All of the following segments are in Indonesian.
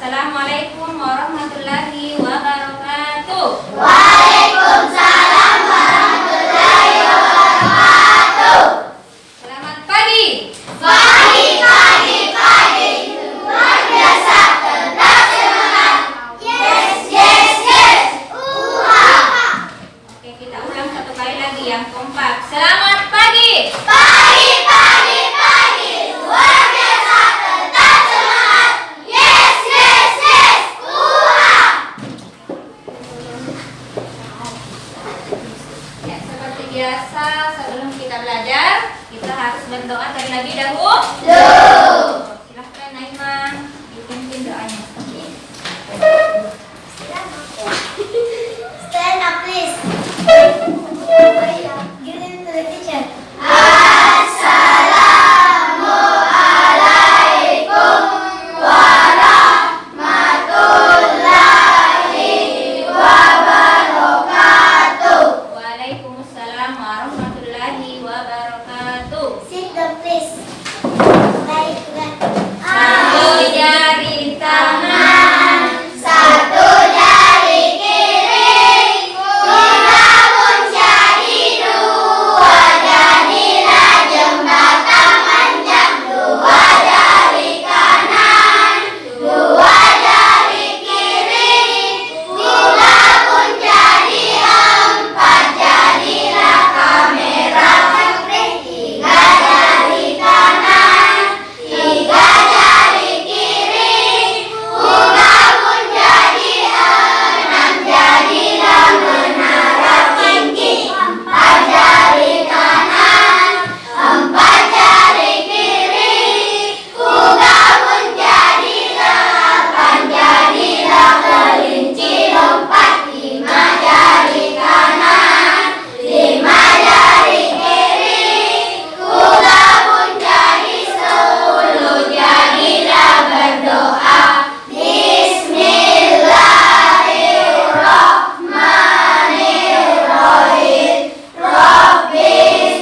Assalamualaikum warahmatullahi wabarakatuh. Waalaikumsalam warahmatullahi wabarakatuh. Selamat pagi. Pagi. Luar biasa, tetap semangat. Yes. Oke, kita ulang satu kali lagi yang kompak. Selamat pagi. Pagi. Luar biasa, tetap semangat. Yes. Ya, seperti biasa sebelum kita belajar, kita harus berdoa terlebih dahulu. Silahkan Naimah, dipimpin doanya. Stand up, please. Give it to the teacher. Assalamualaikum warahmatullahi wabarakatuh. Waalaikumsalam warahmatullahi wabarakatuh. Sit down, please. Like that. Satu jari tangan, Satu jari kiri, digabung jadi dua, jadilah jembatan panjang. Dua jari kanan, dua jari kiri, digabung jadi empat, jadilah kamera penting. Tiga jari kanan, tiga jari kiri, digabung jadi enam, jadilah menara tinggi. Empat jari kanan, empat jari kiri, digabung jadi delapan, jadilah kelinci lompat. Lima jari kanan, lima jari kiri, digabung jadi 10, jadilah berdoa. Bismillahirrahmanirrahim. Rabbi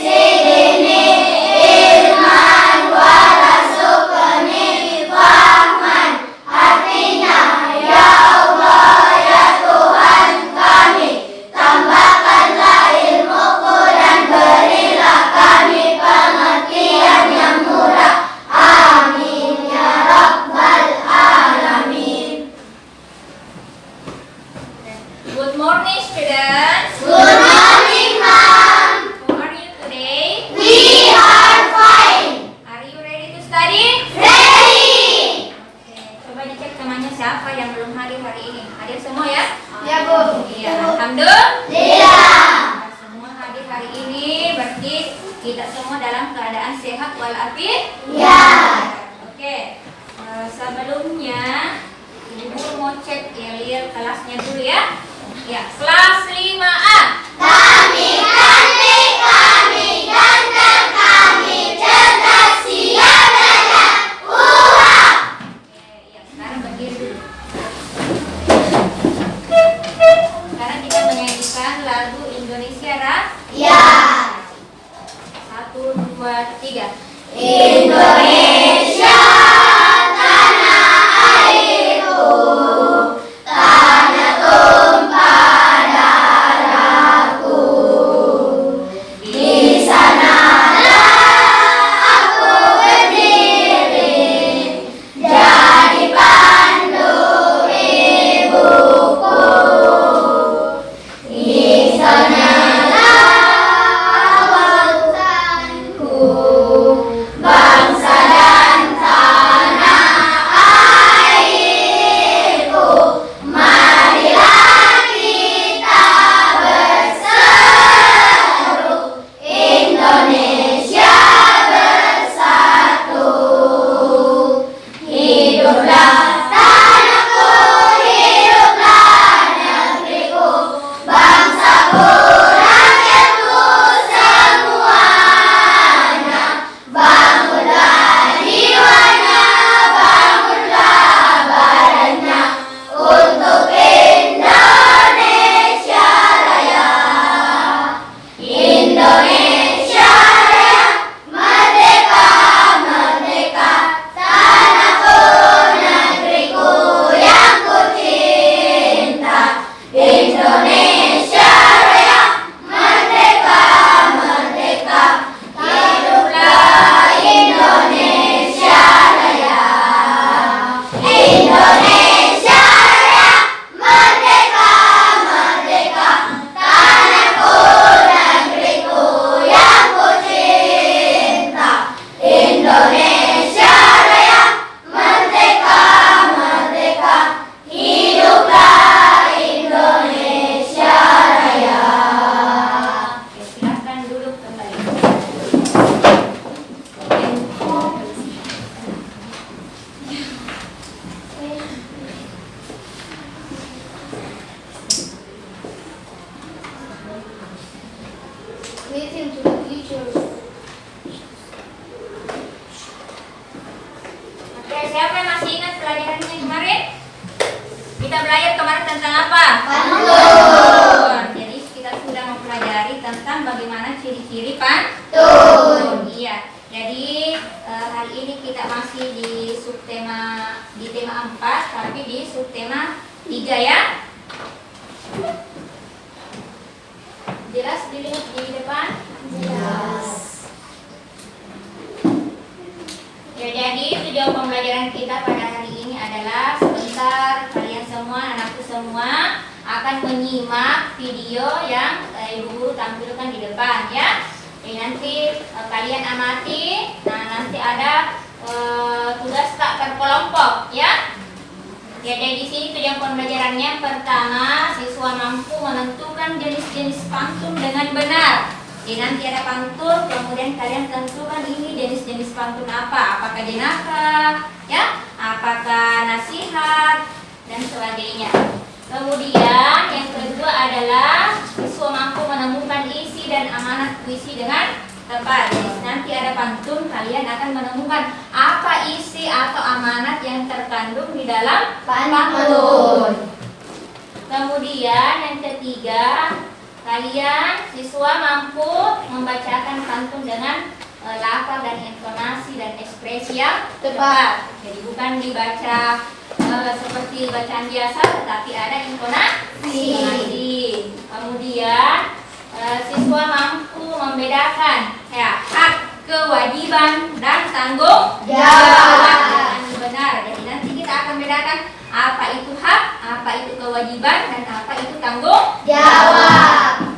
zidni ilman warzuqni fahman. Artinya, ya Allah, ya Tuhan kami, tambahkanlah ilmuku dan berilah kami pengertian yang murah. Amin ya rabbal alamin. Good morning, students. Good morning, ma'am. How are you today? We are fine. Are you ready to study? Ready. Oke, coba dicek temannya siapa yang belum hadir hari ini. Hadir semua ya? Ya, Bu. Iya, alhamdulillah. Tidak. Semua hadir hari ini, berarti kita semua dalam keadaan sehat walafiat. Ya. Oke, sebelumnya Ibu mau cek Yeliel kelasnya dulu ya. Ya, kelas 5A. Kami cantik, kami ganteng, kami cerdas, siap belajar. Oke, ya, sekarang berdiri dulu. Sekarang kita menyanyikan lagu Indonesia Ya. 1, 2, 3. Indonesia, tanah airku, tanah tumpah darahku. Di sanalah aku berdiri, jadi pandu ibuku. Di sanalah awal Tuhanku, bangsa dan tanah airku. Marilah kita berseru, Indonesia bersatu. Hiduplah tanahku, hiduplah negeriku, bangsaku, rakyatku semuanya. Bangunlah jiwanya, bangunlah badannya, untuk Indonesia Raya. Indonesia kemarin? Kita belajar kemarin tentang apa? Pantun. Jadi kita sudah mempelajari tentang bagaimana ciri-ciri pantun. Iya. Jadi hari ini kita masih di tema 4, tapi di subtema 3 ya. Jelas dilihat di depan? Jelas. Ya, jadi tujuan pembelajaran kita pada hari ini adalah sebentar kalian semua, anakku semua akan menyimak video yang Ibu Guru tampilkan di depan ya. Jadi nanti kalian amati. Nah, nanti ada tugas tak terkelompok ya. Ya, jadi di sini tujuan pembelajarannya pertama, siswa mampu menentukan jenis-jenis pantun dengan benar. Jadi nanti ada pantun, kemudian kalian tentukan ini jenis-jenis pantun apa. Apakah jenaka, ya, apakah nasihat, dan sebagainya. Kemudian yang kedua adalah siswa mampu menemukan isi dan amanat puisi dengan tepat. Jadi nanti ada pantun, kalian akan menemukan apa isi atau amanat yang terkandung di dalam pantun. Kemudian yang ketiga, kalian siswa mampu membacakan pantun dengan lafaz dan intonasi dan ekspresi yang tepat. Jadi bukan dibaca seperti bacaan biasa, tetapi ada intonasi. Kemudian siswa mampu membedakan ya hak, kewajiban, dan tanggung jawab dengan benar. Jadi nanti kita akan bedakan apa itu hak, apa itu kewajiban, dan apa itu tanggung Jawab.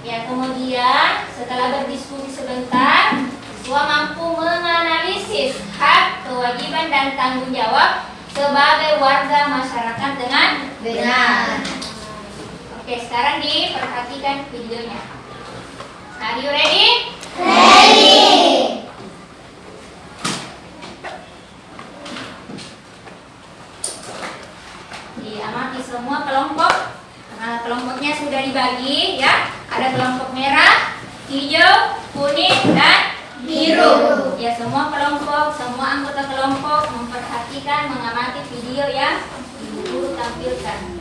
ya. Kemudian setelah berdiskusi sebentar, siswa mampu menganalisis hak, kewajiban, dan tanggung jawab sebagai warga masyarakat dengan benar. Oke, sekarang diperhatikan videonya. Are you ready? Ready. Diamati semua kelompok. Nah, kelompoknya sudah dibagi ya. Ada kelompok merah, hijau, kuning, dan biru. Ya, semua kelompok, semua anggota kelompok memperhatikan, mengamati video yang Ibu Guru tampilkan.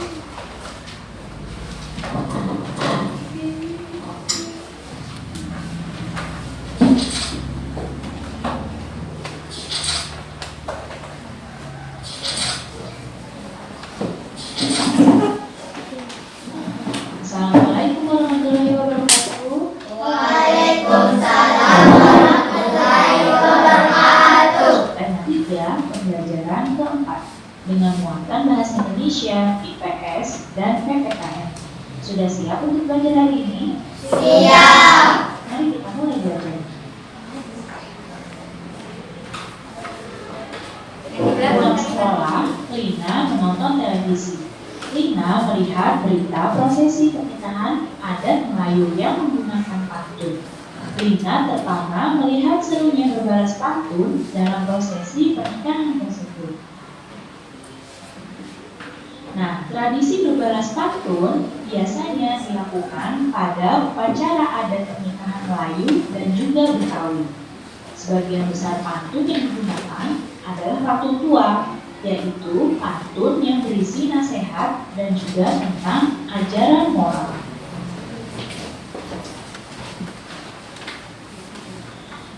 Assalamualaikum warahmatullahi wabarakatuh. Waalaikumsalam warahmatullahi wabarakatuh. Tema 3 pembelajaran keempat dengan muatan bahasa Indonesia, IPS, dan PPKN. Sudah siap untuk belajar hari ini? Siap. Mari kita mulai belajar. Pulang sekolah, Lina menonton televisi. Lina melihat berita prosesi pernikahan adat Melayu yang menggunakan pantun. Lina terpana melihat serunya berbalas pantun dalam prosesi pernikahan tersebut. Nah, tradisi berbalas pantun biasanya dilakukan pada upacara adat pernikahan Melayu dan juga Betawi. Sebagian besar pantun yang digunakan adalah pantun tua, yaitu pantun yang berisi nasihat dan juga tentang ajaran moral.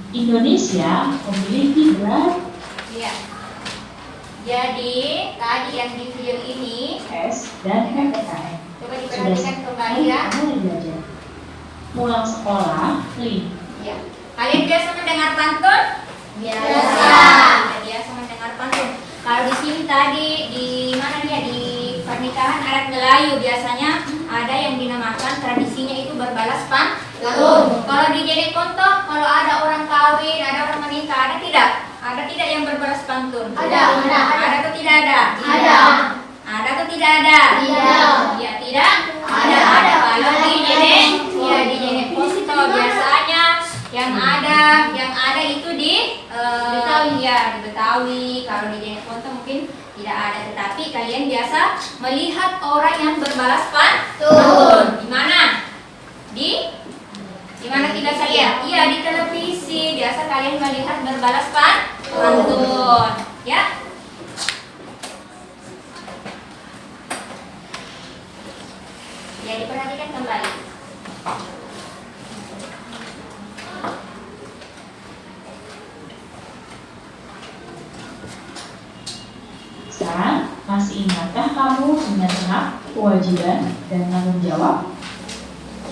Indonesia memiliki berapa Ya. Jadi tadi yang di video ini S dan PPKN. coba diperhatikan kembali ya. Mulai belajar. Pulang sekolah, Lin. Ya. Kalian biasa mendengar pantun? Biasa. Biasa mendengar pantun. Kalau di sini tadi di mana dia di pernikahan adat Melayu biasanya ada yang dinamakan tradisinya itu berbalas pantun. Kalau di Jene Konto, kalau ada orang kawin, ada orang menikah, ada tidak? Ada tidak yang berbalas pantun? Ada. Ada atau tidak ada? Ada. Ada atau tidak ada? Tidak. Ya tidak? Ada. Kalau di Jene, ya di Jene Konto biasanya yang ada itu di Betawi ya, di Betawi. Kalau di Jene Konto mungkin tidak ada, tetapi kalian biasa melihat orang yang berbalas pantun. Di mana? Di mana kita lihat? Iya, di televisi. Biasa kalian melihat berbalas pantun, ya. Masih ingatkah kamu dengan hak, kewajiban, dan tanggung jawab?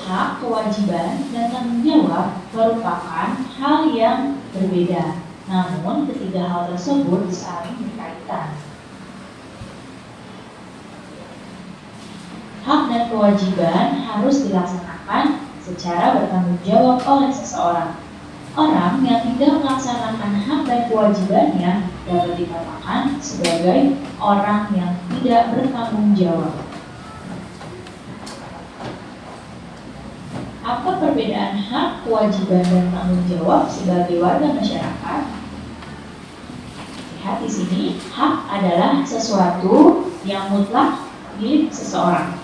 Hak, kewajiban, dan tanggung jawab merupakan hal yang berbeda. Namun, ketiga hal tersebut saling berkaitan. Hak dan kewajiban harus dilaksanakan secara bertanggung jawab oleh seseorang. Orang yang tidak melaksanakan hak dan kewajibannya dapat dikatakan sebagai orang yang tidak bertanggung jawab. Apa perbedaan hak, kewajiban, dan tanggung jawab sebagai warga masyarakat? Lihat di sini, hak adalah sesuatu yang mutlak milik seseorang.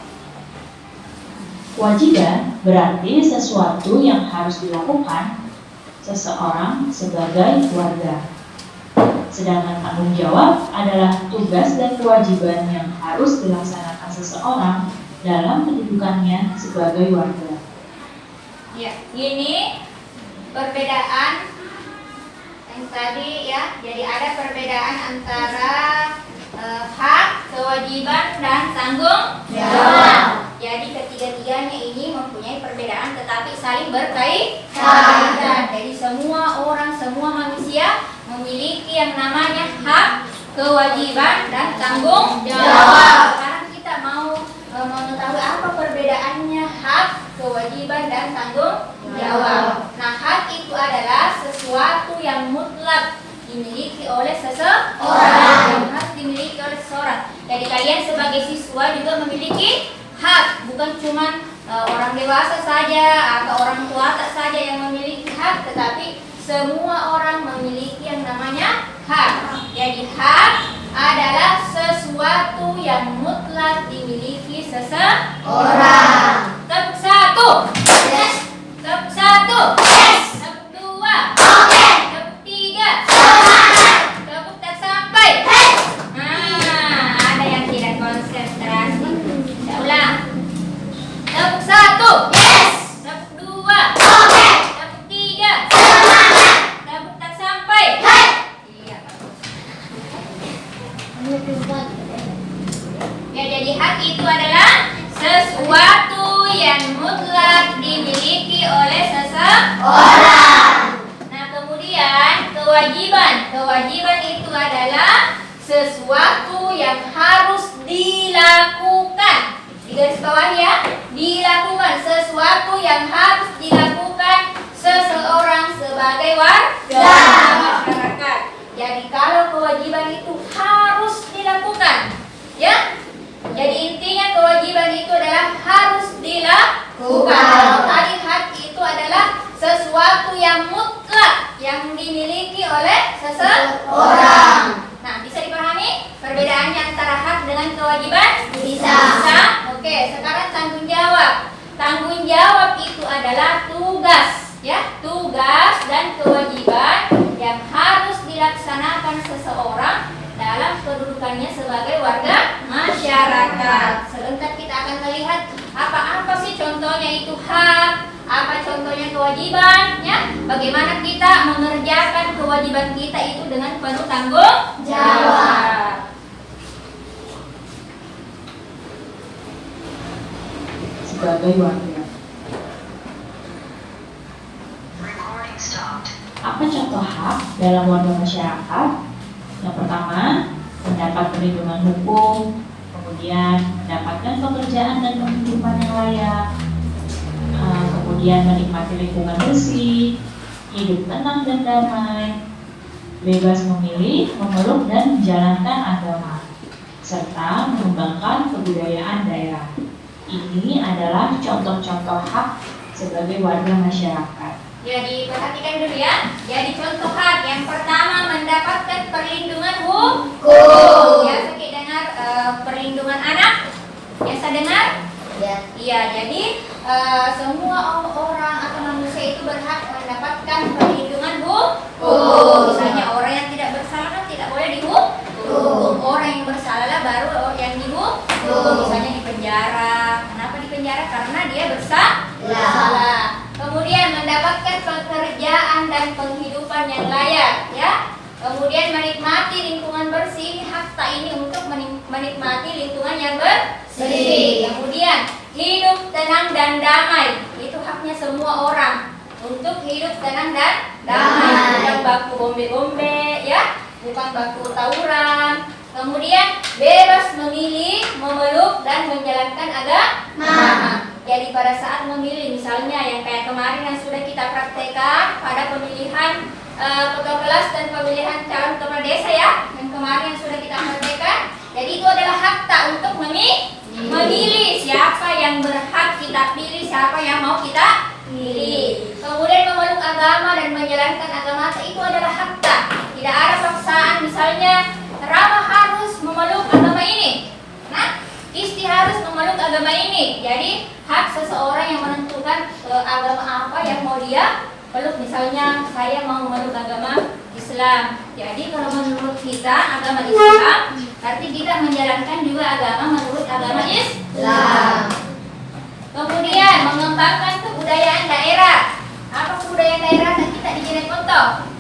Kewajiban berarti sesuatu yang harus dilakukan seseorang sebagai warga. Sedangkan tanggung jawab adalah tugas dan kewajiban yang harus dilaksanakan seseorang dalam kedudukannya sebagai warga. Ya, ini perbedaan yang tadi ya. Jadi ada perbedaan antara hak, kewajiban, dan tanggung jawab. Jadi ketiga-tiganya ini mempunyai perbedaan tetapi saling berkaitan. Jadi semua orang, semua manusia memiliki yang namanya hak, kewajiban, dan tanggung jawab. Sekarang kita mau mengetahui apa perbedaannya hak, kewajiban, dan tanggung jawab. Nah, hak itu adalah sesuatu yang mutlak dimiliki oleh seseorang, yang harus dimiliki oleh seseorang. Jadi kalian sebagai siswa juga memiliki hak, bukan cuma orang dewasa saja atau orang tua saja yang memiliki hak, tetapi semua orang memiliki yang namanya hak. Jadi hak adalah sesuatu yang mutlak dimiliki seseorang. Tepuk satu. Yes. Tepuk satu. Yes. Tepuk dua. Oke. Tepuk tiga. Semangat. Tepuk tak sampai. Hey. Nah, ada yang tidak konsentrasi. Saya ulang. Tepuk satu. Yes. Tepuk dua. Oke. Tepuk tiga. Semangat. Tepuk tak sampai. Hey. Iya, bagus. Ya, jadi hak itu adalah sesuatu yang mutlak dimiliki oleh seseorang. Nah, kemudian kewajiban. Kewajiban itu adalah sesuatu yang harus dilakukan. Di garis bawah ya, dilakukan sesuatu yang harus dilakukan seseorang sebagai warga masyarakat. Jadi kalau kewajiban itu harus dilakukan, ya. Jadi intinya kewajiban itu adalah harus dilakukan. Kalau tadi hak itu adalah sesuatu yang mutlak yang dimiliki oleh seseorang. Nah, bisa dipahami perbedaannya antara hak dengan kewajiban? Bisa. Oke, sekarang tanggung jawab. Tanggung jawab itu adalah tugas, ya, tugas dan kewajiban yang harus dilaksanakan seseorang dalam kedudukannya sebagai warga masyarakat. Sebentar kita akan melihat apa-apa sih contohnya itu hak, apa contohnya kewajiban, ya. Bagaimana kita mengerjakan kewajiban kita itu dengan penuh tanggung jawab. Sebagai warga. Apa contoh hak dalam warga masyarakat? Yang pertama, mendapat perlindungan hukum, kemudian mendapatkan pekerjaan dan penghidupan yang layak, kemudian menikmati lingkungan bersih, hidup tenang dan damai, bebas memilih, memeluk dan menjalankan agama, serta mengembangkan kebudayaan daerah. Ini adalah contoh-contoh hak sebagai warga masyarakat. Jadi perhatikan dulu ya. Jadi contoh hak yang pertama mendapatkan perlindungan hukum. Ya, sakit dengar perlindungan anak. Biasa dengar? Ya. Iya. Jadi semua orang atau manusia itu berhak mendapatkan perlindungan hukum. Misalnya orang yang tidak bersalah kan tidak boleh dihukum. Orang yang bersalah lah baru yang dihukum. Misalnya di penjara. Kenapa di penjara? Karena dia bersalah. Kemudian mendapatkan pekerjaan dan penghidupan yang layak, ya. Kemudian menikmati lingkungan bersih, hakta ini untuk menikmati lingkungan yang bersih. Kemudian hidup tenang dan damai, itu haknya semua orang untuk hidup tenang dan damai, bukan baku bombe-bombe ya, bukan baku tawuran. Kemudian bebas memilih, memeluk dan menjalankan agama. Jadi pada saat memilih, misalnya yang kayak kemarin yang sudah kita praktekkan pada pemilihan ketua kelas dan pemilihan calon kepala desa ya, yang kemarin yang sudah kita praktekkan. Jadi itu adalah hakta untuk memilih siapa yang berhak kita pilih, siapa yang mau kita pilih. Kemudian memeluk agama dan menjalankan agama itu adalah hakta. Tidak ada paksaan, misalnya Rama harus memeluk agama ini. Nah, Isti harus memeluk agama ini. Jadi hak seseorang yang menentukan agama apa yang mau dia peluk. Misalnya saya mau memeluk agama Islam. Jadi kalau menurut kita agama Islam, berarti kita menjalankan juga agama menurut agama Islam. Kemudian mengembangkan kebudayaan daerah. Apa kebudayaan daerah kita di Jeneponto?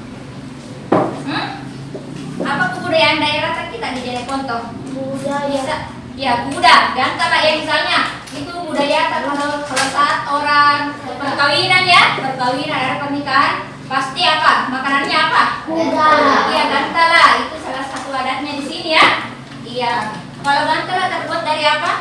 Apa kebudayaan daerah kita di Jeneponto? Budaya. Ya, Buddha. Dan kalau ya misalnya itu budaya kalau saat orang perkawinan ya, perkawinan ada pernikahan, pasti apa? Makanannya apa? Iya, gantala. Itu salah satu adatnya di sini ya. Iya. Kalau gantala terbuat dari apa?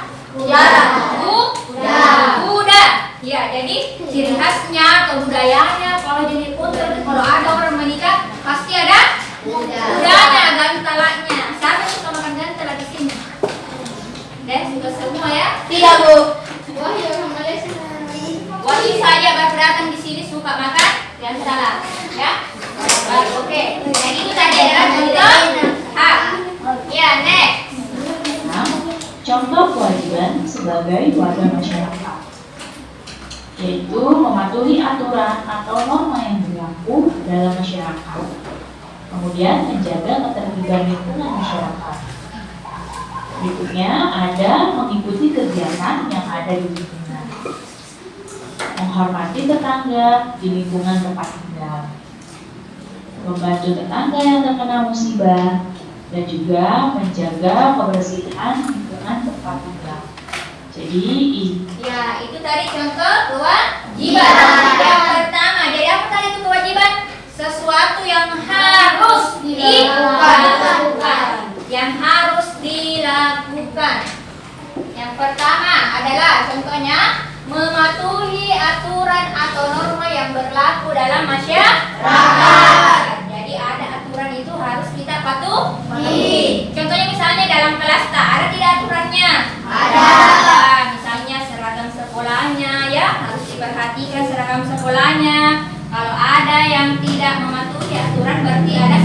Buddha. Ya, jadi ciri khasnya, kebudayaannya kalau jadi putri, kalau ada orang menikah pasti ada budanya, gantalanya. Siapa yang suka makan gantala di sini? Suka semua ya? Tidak, Bu. Wah, ya orang Malaysia. Wahyu saja baru datang di sini suka makan gantala, ya? Oke. Jadi itu tadi adalah contoh hak. Ya, next. Nah, contoh kewajiban sebagai warga masyarakat, yaitu mematuhi aturan atau norma yang berlaku dalam masyarakat, kemudian menjaga ketertiban lingkungan masyarakat. Berikutnya ada mengikuti kegiatan yang ada di lingkungan, menghormati tetangga di lingkungan tempat tinggal, membantu tetangga yang terkena musibah, dan juga menjaga kebersihan lingkungan tempat tinggal. Jadi ya, itu tadi contoh kewajiban. Yang pertama, jadi apa tadi itu kewajiban? Sesuatu yang harus dilakukan. Yang harus dilakukan. Yang pertama adalah contohnya mematuhi aturan atau norma yang berlaku dalam masyarakat. Jadi ada aturan itu harus kita patuhi. Contohnya misalnya dalam kelas ada tidak aturannya? Ada. Misalnya seragam sekolahnya ya harus diperhatikan seragam sekolahnya. Kalau ada yang tidak mematuhi aturan berarti ada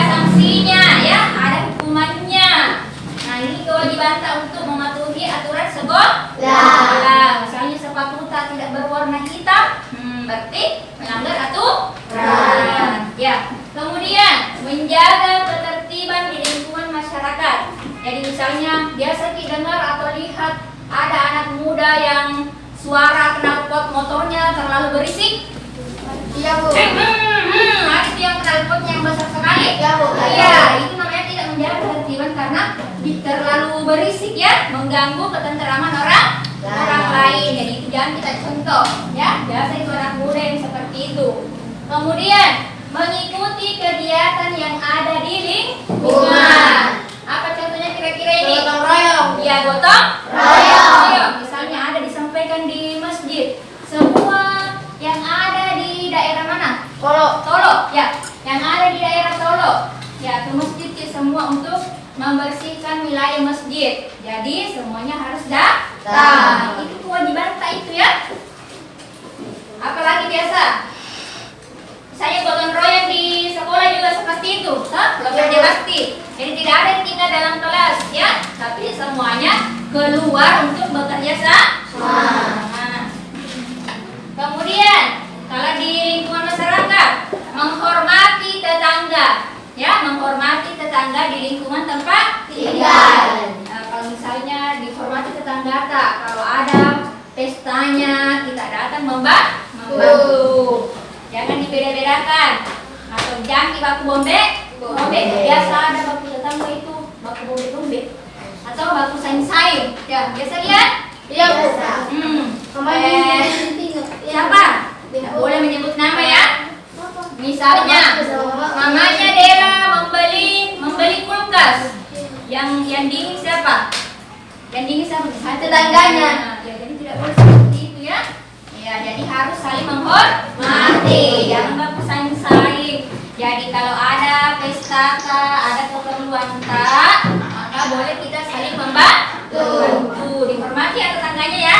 sanksinya ya, ada hukumannya. Nah, ini kewajiban untuk mematuhi aturan sekolah. Misalnya sepatu tidak berwarna hitam, berarti melanggar aturan. Ya. Kemudian menjaga ketertiban di lingkungan masyarakat. Jadi misalnya biasa kita dengar atau lihat ada anak muda yang suara knalpot motornya terlalu berisik. Iya, Bu. Ada itu yang knalpotnya yang besar sekali. Iya, Bu. Iya, itu namanya tidak menjaga ketertiban karena terlalu berisik ya, mengganggu ketenteraman orang lain. Jadi itu jangan kita contoh ya. Biasa itu anak muda yang seperti itu. Kemudian mengikuti kegiatan yang ada di lingkungan. Apa contohnya kira-kira ini? Gotong royong. Iya, gotong royong. Misalnya ada disampaikan di masjid. Semua yang ada di daerah mana? Tolo. Ya, yang ada di daerah Tolo. Ya, ke masjid ya, semua untuk membersihkan wilayah masjid. Jadi semuanya harus datang. Itu kewajiban kita itu ya. Apalagi biasa. Saya gotong royong di sekolah juga seperti itu, lebih pasti. Jadi tidak ada yang tinggal dalam kelas ya, tapi semuanya keluar untuk bekerja sama. Nah. Kemudian kalau di lingkungan masyarakat menghormati tetangga, ya menghormati tetangga di lingkungan tempat tinggal. Kalau misalnya dihormati tetangga tak, kalau ada pestanya kita datang membantu. Jangan dibeda-bedakan atau Jangki baku bombe, bombe. Biasa ada baku tetangga itu baku bombe. Atau baku sayur. Ya, biasa lihat? Iya, Bu. Siapa? Nggak boleh menyebut nama ya. Misalnya, mamanya Dela membeli kulkas. Yang dingin siapa? Yang dingin siapa? Tetangganya. Ya, jadi tidak boleh seperti itu ya. Ya, jadi harus saling menghormati. Jangan baku saing-saing. Jadi kalau ada pesta ada keperluan maka boleh kita saling membantu. Dihormati ya tetangganya ya.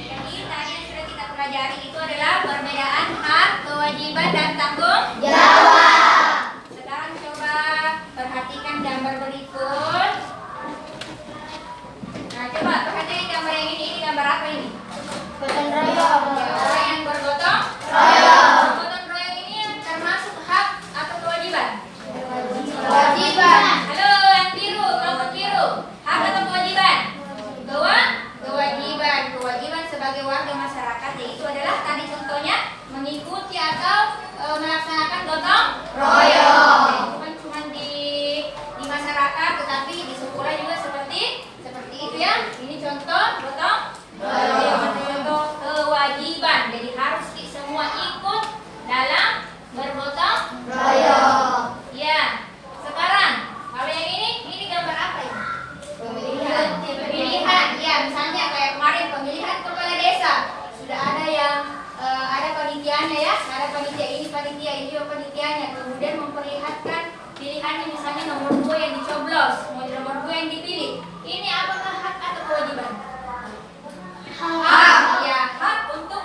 Jadi tadi yang sudah kita pelajari itu adalah perbedaan hak, kewajiban dan tanggung Jawab. Sekarang coba perhatikan gambar berikut. Nah, coba perhatikan gambar yang ini gambar apa ini? Gotong royong. Orang yang bergotong Royong. Gotong royong ini termasuk hak atau kewajiban? Kewajiban. Halo, yang biru, kelompok biru. Hak atau kewajiban? Kewajiban. Kewajiban sebagai warga masyarakat yaitu adalah tadi contohnya mengikuti atau melaksanakan gotong Royong. Bukan cuma di masyarakat, tetapi di sekolah juga seperti itu ya. Ini contoh gotong royong. Contoh kewajiban. Jadi harus semua ikut dalam bergotong Royong. Ya. Sekarang kalau yang ini gambar apa ini? Pemilihan. Ya, misalnya kayak kemarin pemilihan kepala desa. Sudah ada yang ada panitianya ya. Ada panitia ini juga panitianya. Kemudian memperlihatkan pilihannya misalnya nomor 2 yang dicoblos, nomor 2 yang dipilih. Ini apakah hak atau kewajiban? Hak. Ya, hak untuk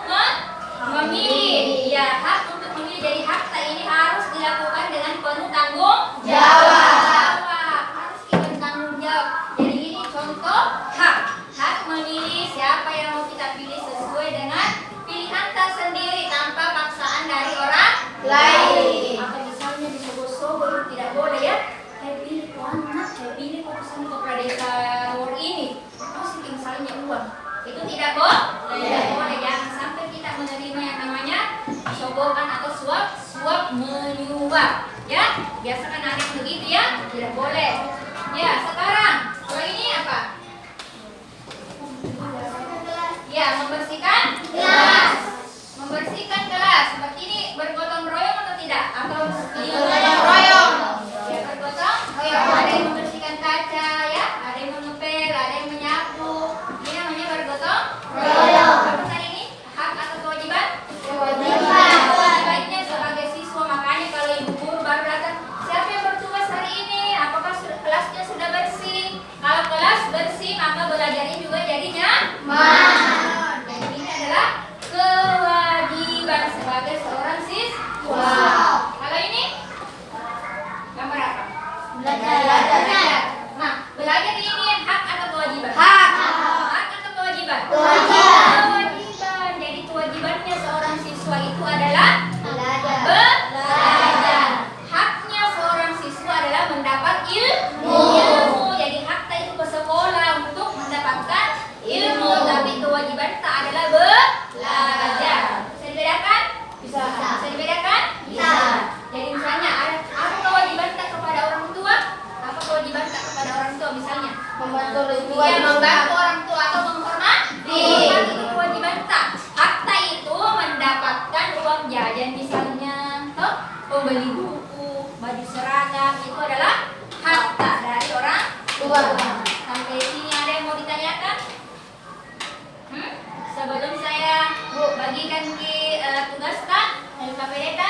memilih. Ya, hak untuk memilih. Jadi hak ini harus dilakukan dengan penuh tanggung Jawab. Harus kita bertanggung jawab. Jadi ini contoh hak. Hak memilih siapa yang mau kita pilih sesuai dengan pilihan tersendiri tanpa paksaan dari orang Lain. Atau misalnya disogok-sogok tidak boleh ya. Saya pilih anak, saya pilih urusan kepala desa nomor ini. Terus misalnya uang. Itu tidak boleh. Tidak boleh. Jangan sampai kita menerima yang namanya sogokan atau suap menyuap. Ya, biasakan ada yang begitu ya. Tidak boleh. Ya, sekarang kalau ini apa? Ya, membersihkan Kelas. Membersihkan kelas. Seperti ini bergotong royong atau tidak? Atau Gotong royong. Ya, bergotong royong. Ada yang membersihkan kaca ya, ada yang mengepel, ada yang menyapu. Ini namanya bergotong Royong. Apa tadi ini? Hak atau kewajiban? Kewajiban. Kewajibannya sebagai siswa. Makanya kalau ibu guru baru datang, siapa yang bertugas hari ini? Apakah kelasnya sudah bersih? Kalau kelas bersih, maka belajarnya juga jadi nyaman. Jadi ini adalah kewajiban sebagai seorang siswa. Kalau ini gambar apa? Belajar. Nah, belajar ini hak atau kewajiban? Hak. Hak atau kewajiban? Kewajiban. Kewajiban. Jadi kewajibannya seorang siswa itu adalah Belajar. belajar. Haknya seorang siswa adalah mendapat ilmu. Jadi haknya itu ke sekolah untuk mendapatkan ilmu, tapi kewajiban tak adalah belajar. Bisa dibedakan? Bisa. Bisa dibedakan? Bisa. Jadi misalnya apa kewajiban tak kepada orang tua? Apa kewajiban tak kepada orang tua misalnya? Membantu orang tua. Iya, membantu orang tua atau menghormati. Menghormati itu kewajiban tak. Hakta itu mendapatkan uang jajan misalnya, toh, membeli buku, baju seragam itu adalah hakta dari orang tua. Sampai sini ada yang mau ditanyakan? Sebelum saya bagikan di tugas Kak, dari Pak Pendeta,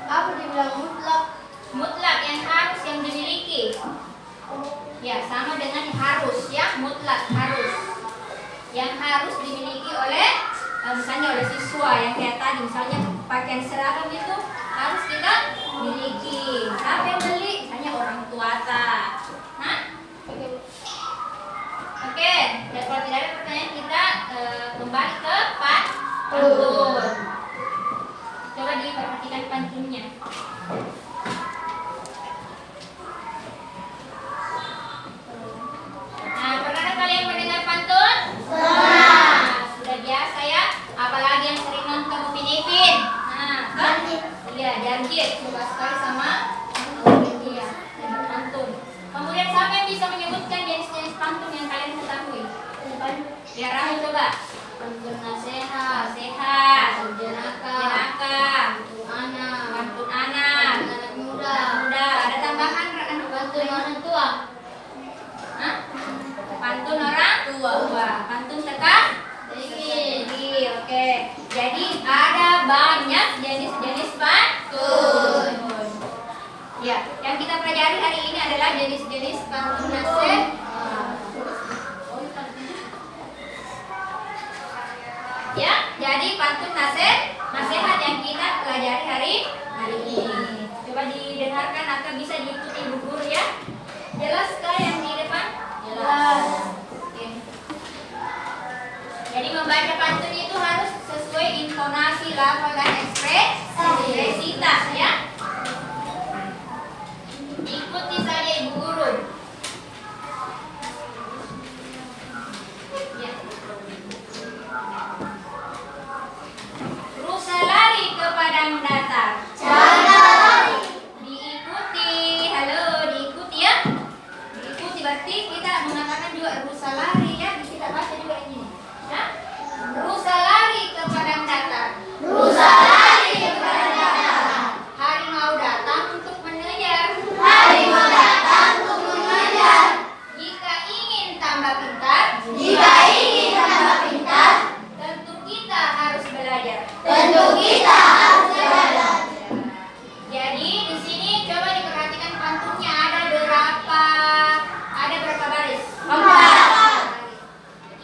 Apa dibilang mutlak? mutlak yang harus yang dimiliki. Ya, sama dengan harus ya, mutlak harus. Yang harus dimiliki oleh misalnya oleh siswa yang kayak tadi misalnya pakaian seragam itu harus kita miliki. Siapa yang beli? Misalnya orang tua tak. Hah? Oke, dan kalau tidak ada pertanyaan kita kembali ke pantun. Coba diperhatikan pantunnya. Nah, pernah kalian mendengar pantun? Nah, sudah biasa ya. Apalagi yang sering nonton Upin Ipin. Nah, kan? suka sekali sama dia dan berpantun. Kemudian siapa yang bisa menyebutkan jenis-jenis pantun yang kalian ketahui? Biar Rahel coba. Pantun nasihat, Sehat, jenaka, pantun anak, anak muda, ada tambahan pantun orang tua, Hah? Pantun orang tua, pantun teka tinggi. Oke, jadi ada banyak jenis-jenis pantun. Ya, yang kita pelajari hari ini adalah jenis-jenis pantun nasihat. Ya, jadi pantun nasihat yang kita pelajari hari ini. Coba didengarkan atau bisa diikuti Bu Guru ya. Jelas kah yang di depan? Jelas. Oke. Jadi membaca pantun itu harus sesuai intonasi, lafal dan ekspresi kita ya. Ikuti saja Ibu Guru. Ya. Rusa lari ke padang datar. Diikuti, halo, diikuti ya. Diikuti berarti kita mengatakan juga rusa lari ya. Kita baca juga ini. Ya. Rusa lari ke padang datar. Rusa lari ke padang datar. Harimau datang untuk mengejar. Harimau datang untuk mengejar. Jika ingin tambah pintar, Jika ingin tambah pintar, tentu kita harus belajar. tentu kita harus belajar. Jadi di sini coba diperhatikan pantunnya ada berapa baris? 4.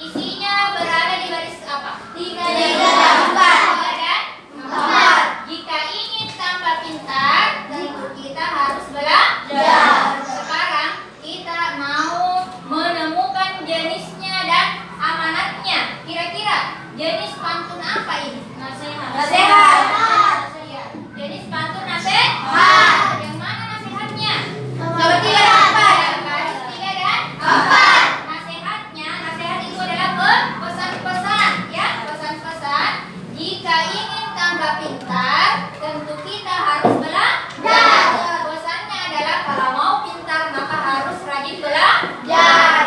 Isinya berada di baris apa? 3 dan 4. Ada 4. Jika ingin tambah pintar, tentu kita harus belajar. Ya. Sekarang kita mau menemukan jenisnya dan amanatnya. Kira-kira jenis pantun apa ini? Nasihat. Nasihat. Jenis pantun nasihat. Yang mana nasihatnya? Nomor 3 dan 4. Baris 3 dan 4. Nasihat itu adalah pesan-pesan ya, pesan-pesan. Jika ingin tambah pintar, tentu kita harus belajar. Pesannya adalah kalau mau pintar maka harus rajin belajar.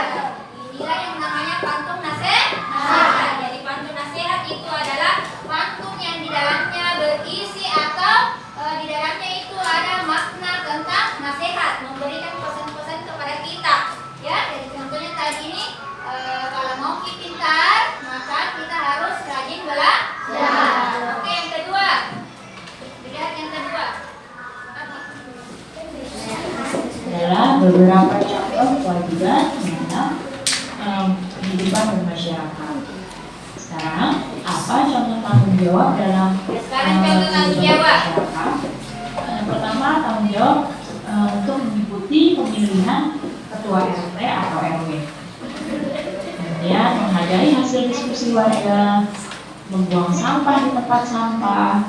Inilah yang namanya pantun nasihat. Jadi pantun nasihat itu adalah pantun yang di dalamnya berisi atau di dalamnya itu ada makna tentang nasihat, memberikan pesan-pesan kepada kita. Ya, jadi contohnya tadi ini kalau mau pintar maka kita harus rajin belajar. Oke, yang kedua. Lihat yang kedua. Apa? Adalah beberapa contoh kewajiban dalam kehidupan bermasyarakat. Sekarang, apa contoh tanggung jawab dalam Sekarang contoh tanggung jawab. masyarakat? Yang pertama, tanggung jawab untuk mengikuti pemilihan ketua RT atau RW. Kemudian menghargai hasil diskusi warga, membuang sampah di tempat sampah,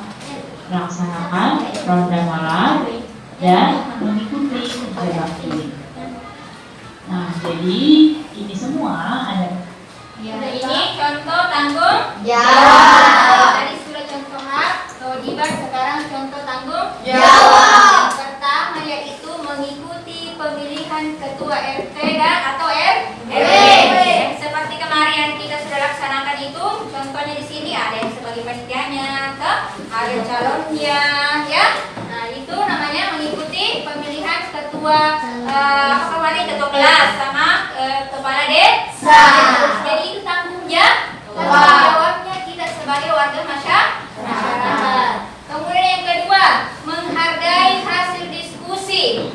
melaksanakan ronda malam, dan mengikuti kerja bakti. Nah, jadi ini semua ada. Ya, ini contoh tanggung Jawab. Tadi sudah contoh hak, kewajiban, sekarang contoh tanggung Jawab. Yang pertama yaitu mengikuti pemilihan ketua RT dan atau RW. Seperti kemarin yang kita sudah laksanakan itu, contohnya di sini ada yang sebagai panitianya, ada calonnya, ya. Nah itu namanya mengikuti pemilihan ketua apa kemarin ketua kelas sama kepala desa. Jadi itu tanggung jawabnya kita sebagai warga masyarakat. Kemudian yang kedua, menghargai hasil diskusi.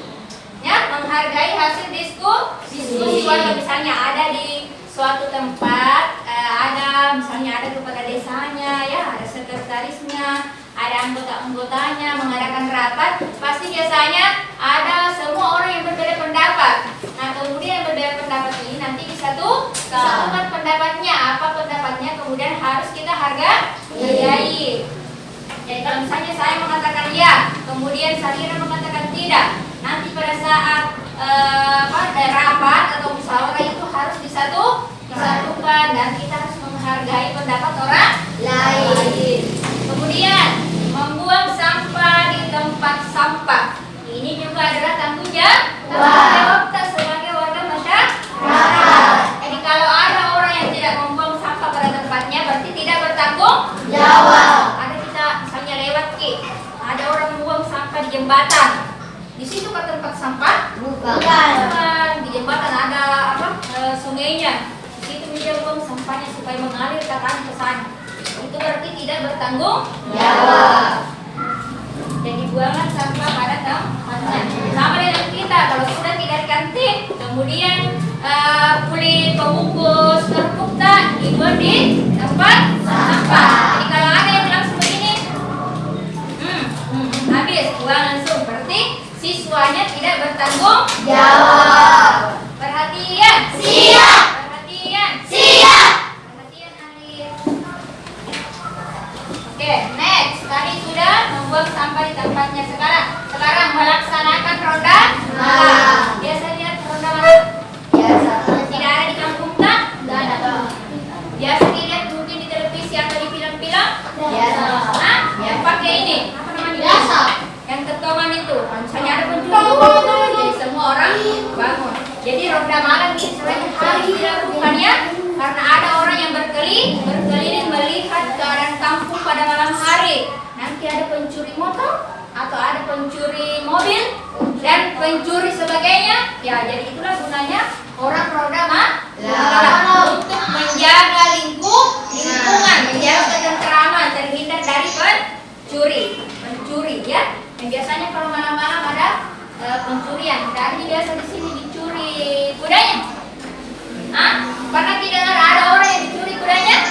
Ya, menghargai hasil diskusi warga, misalnya ada di suatu tempat, ada misalnya ada kepala desanya, ya, ada sekretarisnya, ada anggota-anggotanya mengadakan rapat, pasti biasanya ada semua orang yang berbeda pendapat. Nah, kemudian yang berbeda pendapat ini nanti disatukan pendapatnya, apa pendapatnya, kemudian harus kita hargai. Jadi kalau misalnya saya mengatakan ya, kemudian Salira mengatakan tidak, nanti pada saat rapat atau musyawarah itu harus disatukan dan kita harus menghargai pendapat orang lain. Kemudian membuang sampah di tempat jembatan. Di situ ke tempat sampah? Bukan. Di jembatan ada apa? Sungainya. Di situ dia buang sampahnya supaya mengalir ke sana. Itu berarti tidak bertanggung jawab. Jadi buangan sampah pada tempatnya. Sama dengan kita, kalau sudah tidak di kantin, kemudian kulit pembungkus kerupuk tak dibuang di tempat sampah. Jadi kalau ada yang bilang seperti ini, habis buang langsung. Berarti siswanya tidak bertanggung Jawab. Perhatian. Siap. Perhatian. Siap. Perhatian Alif. Oke, next. Tadi sudah membuang sampah di tempatnya. Sekarang melaksanakan ronda malam. Biasa lihat ronda malam? Biasa. Tidak ada di kampung tak? Tidak ada. Biasa dilihat mungkin di televisi atau di film-film? Biasa. Nah, yang pakai ini apa namanya? Biasa. Yang ketongan itu, misalnya ada pencuri, jadi semua orang bangun. Jadi ronda malam ini selain harus dilakukan ya, karena ada orang yang berkeliling melihat keadaan kampung pada malam hari. Nanti ada pencuri motor atau ada pencuri mobil dan pencuri sebagainya. Ya, jadi itulah gunanya orang ronda malam untuk menjaga lingkungan, menjaga ketentraman, terhindar dari pencuri ya. Dan biasanya kalau malam-malam ada pencurian. Tadi biasa di sini dicuri kudanya. Pernah tidak ada orang yang dicuri kudanya?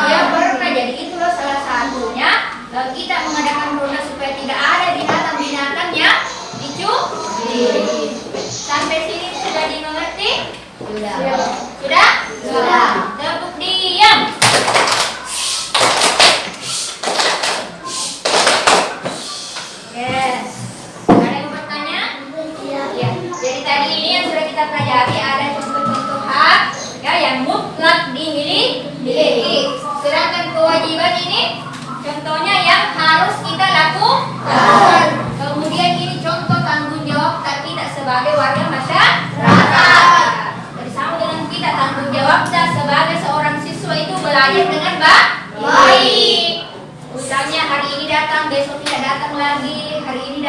Ya pernah. Jadi itulah salah satunya kita mengadakan ronda supaya tidak ada binatang-binatang yang dicuri. Sampai sini sudah dimengerti? Sudah. Sudah? Sudah. Tepuk diam. Yes. Ada yang mau bertanya? Ya. Jadi tadi ini yang sudah kita pelajari ada contoh-contoh hak ya yang mutlak dimiliki. Sedangkan kewajiban ini contohnya yang harus kita lakukan. Kemudian ini contoh tanggung jawab tidak sebagai warga masyarakat. Jadi sama dengan kita tanggung jawabnya sebagai seorang siswa itu belajar dengan baik. Misalnya hari ini datang, besok tidak datang lagi. Hari ini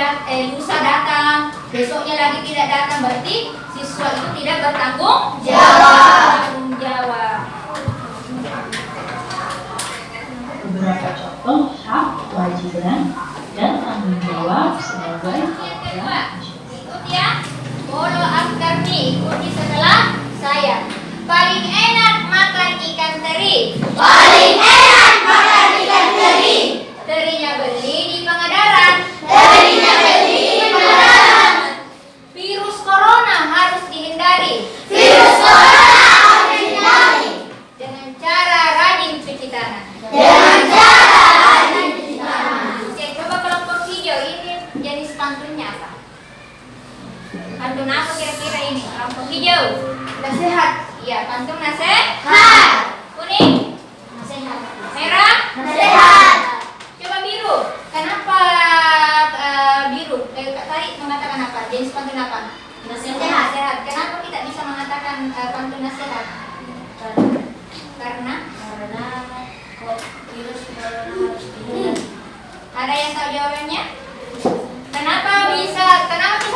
lusa datang, besoknya lagi tidak datang. Berarti siswa itu tidak bertanggung jawab. Beberapa contoh hak, kewajiban, dan tanggung jawab sebagai warga masyarakat. Ikut ya. Follow after me. Ikuti setelah saya. Paling enak makan ikan teri. Paling enak makan ikan teri. Terinya beli di Pangandaran. Terinya beli di Pangandaran. Virus corona harus dihindari. Virus corona harus dihindari. Dengan cara rajin cuci tangan. Dengan cara rajin cuci tangan. Oke, coba kelompok hijau ini jenis pantunnya apa? Pantun apa kira-kira ini? Kelompok hijau. Nasihat. Iya, pantun nasihat. Kuning. Nasihat. Merah. Nasihat. Coba biru. Kenapa biru? Tadi mengatakan apa? Jenis pantun apa? Nasihat. Kenapa kita bisa mengatakan pantun nasihat? Karena virus corona harus dihindari. Ada yang tahu jawabannya? Kenapa bisa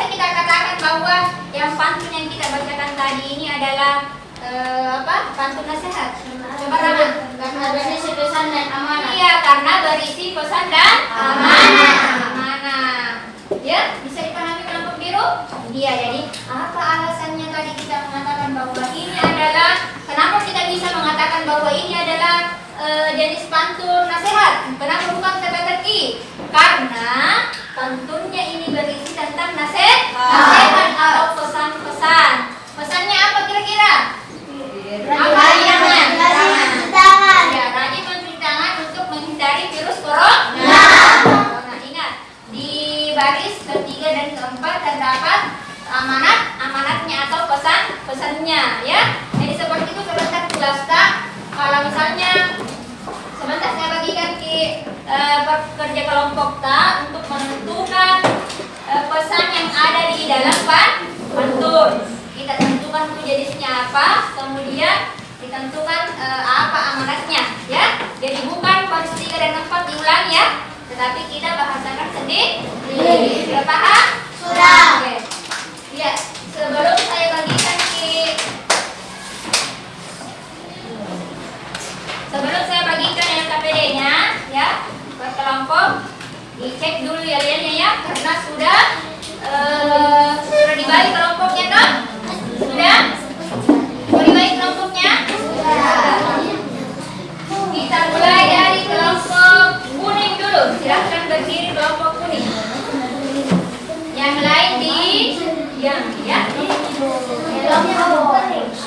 kita katakan bahwa yang pantun yang kita bacakan tadi ini adalah pantun nasihat? Coba Rama. Karena berisi pesan dan amanah. Iya, karena berisi pesan dan amanah. Ya, bisa dipahami kelompok biru? Iya, jadi apa alasannya tadi kita mengatakan bahwa ini adalah, kenapa kita bisa mengatakan bahwa ini adalah jenis pantun nasihat? Kenapa bukan teka-teki? Karena pantunnya ini berisi tentang nasihat atau pesan-pesan. Pesannya apa kira-kira? Rajin mencuci tangan. Ya, rajin mencuci tangan untuk menghindari virus corona. Nah, ingat, di baris ketiga dan keempat terdapat amanatnya atau pesannya ya. Jadi seperti itu sebentar jelas tak? Kalau misalnya sebentar saya bagikan ke pekerja kelompok tak untuk menentukan pesan yang ada di dalam pantun. Kita tentukan dulu jenisnya apa, kemudian ditentukan apa amanatnya ya. Jadi bukan baris 3 dan 4 diulang ya, tetapi kita bahasakan sendiri. Sudah paham? Sudah. Oke. Ya, sebelum saya bagikan LKPD-nya ya, buat kelompok dicek dulu ya karena sudah dibagi kelompoknya kan? Sudah? Mau dibagi kelompoknya? Sudah. Kita mulai dari kelompok kuning dulu. Silahkan berdiri kelompok kuning. Yang lain diam ya.